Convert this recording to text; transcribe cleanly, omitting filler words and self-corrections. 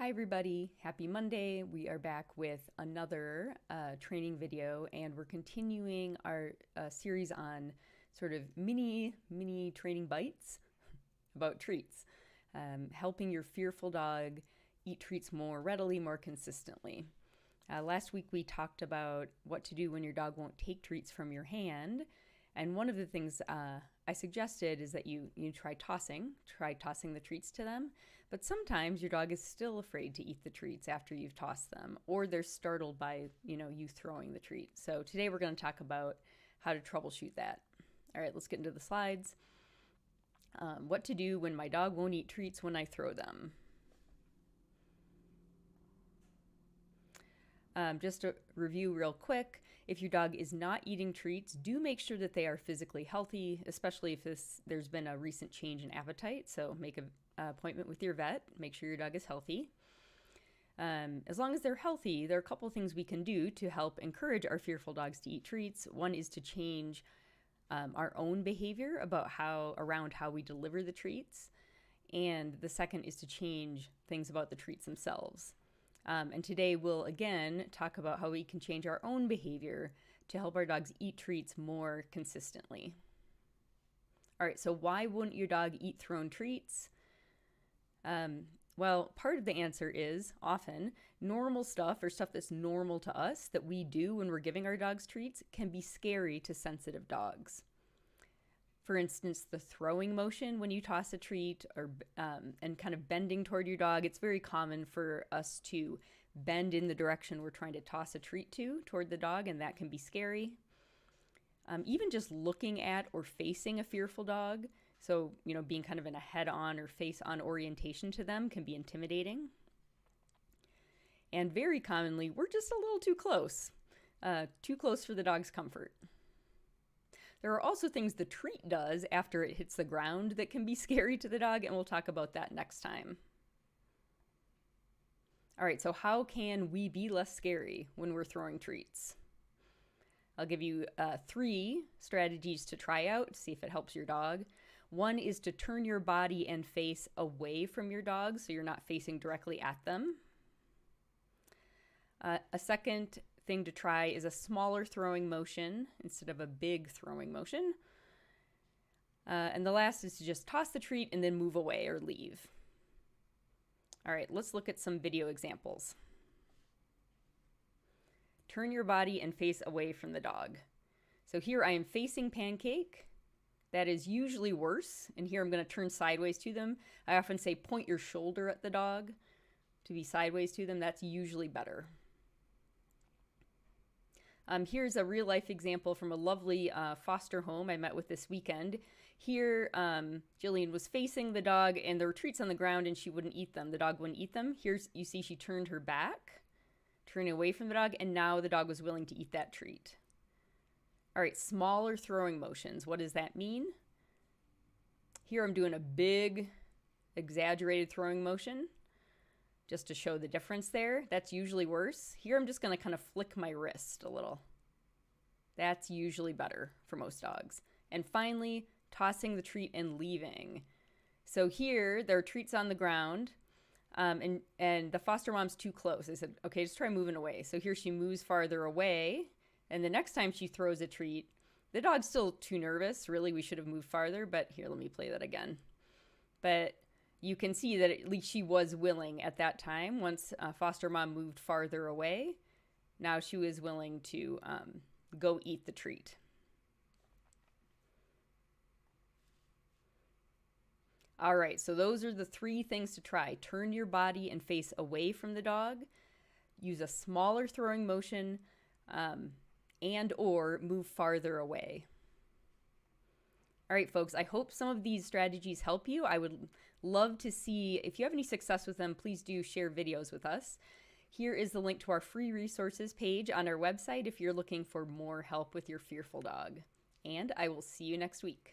Hi everybody, happy Monday. We are back with another training video and we're continuing our series on sort of mini training bites about treats, helping your fearful dog eat treats more readily, more consistently. Last week we talked about what to do when your dog won't take treats from your hand, and one of the things I suggested is that you try tossing the treats to them. But sometimes your dog is still afraid to eat the treats after you've tossed them, or they're startled by, you throwing the treat. So today we're going to talk about how to troubleshoot that. All right, let's get into the slides. What to do when my dog won't eat treats when I throw them. Just to review real quick, if your dog is not eating treats, do make sure that they are physically healthy, especially if there's been a recent change in appetite. So make an appointment with your vet. Make sure your dog is healthy. As long as they're healthy, there are a couple of things we can do to help encourage our fearful dogs to eat treats. One is to change our own behavior around how we deliver the treats. And the second is to change things about the treats themselves. And today we'll again talk about how we can change our own behavior to help our dogs eat treats more consistently. All right, so why wouldn't your dog eat thrown treats? Well, part of the answer is often normal stuff or stuff that's normal to us that we do when we're giving our dogs treats can be scary to sensitive dogs. For instance, the throwing motion when you toss a treat and kind of bending toward your dog, it's very common for us to bend in the direction we're trying to toss a treat toward the dog, and that can be scary. Even just looking at or facing a fearful dog, so being kind of in a head-on or face-on orientation to them can be intimidating. And very commonly, we're just a little too close for the dog's comfort. There are also things the treat does after it hits the ground that can be scary to the dog, and we'll talk about that next time. All right, so how can we be less scary when we're throwing treats? I'll give you 3 strategies to try out to see if it helps your dog. One is to turn your body and face away from your dog so you're not facing directly at them. A second thing to try is a smaller throwing motion instead of a big throwing motion. And the last is to just toss the treat and then move away or leave. All right, let's look at some video examples. Turn your body and face away from the dog. So here I am facing Pancake. That is usually worse. And here I'm going to turn sideways to them. I often say point your shoulder at the dog to be sideways to them. That's usually better. Here's a real life example from a lovely foster home I met with this weekend. Here, Jillian was facing the dog and there were treats on the ground and she wouldn't eat them. The dog wouldn't eat them. You see she turned her back, turning away from the dog, and now the dog was willing to eat that treat. All right, smaller throwing motions. What does that mean? Here I'm doing a big, exaggerated throwing motion just to show the difference there. That's usually worse. Here I'm just going to kind of flick my wrist a little. That's usually better for most dogs. And finally, tossing the treat and leaving. So here, there are treats on the ground, and the foster mom's too close. I said, okay, just try moving away. So here she moves farther away, and the next time she throws a treat, the dog's still too nervous. Really, we should have moved farther, but here, let me play that again. But you can see that at least she was willing at that time. Once foster mom moved farther away, now she was willing to go eat the treat. All right, so those are the 3 things to try. Turn your body and face away from the dog. Use a smaller throwing motion and or move farther away. All right, folks, I hope some of these strategies help you. I would love to see, if you have any success with them, please do share videos with us. Here is the link to our free resources page on our website if you're looking for more help with your fearful dog. And I will see you next week.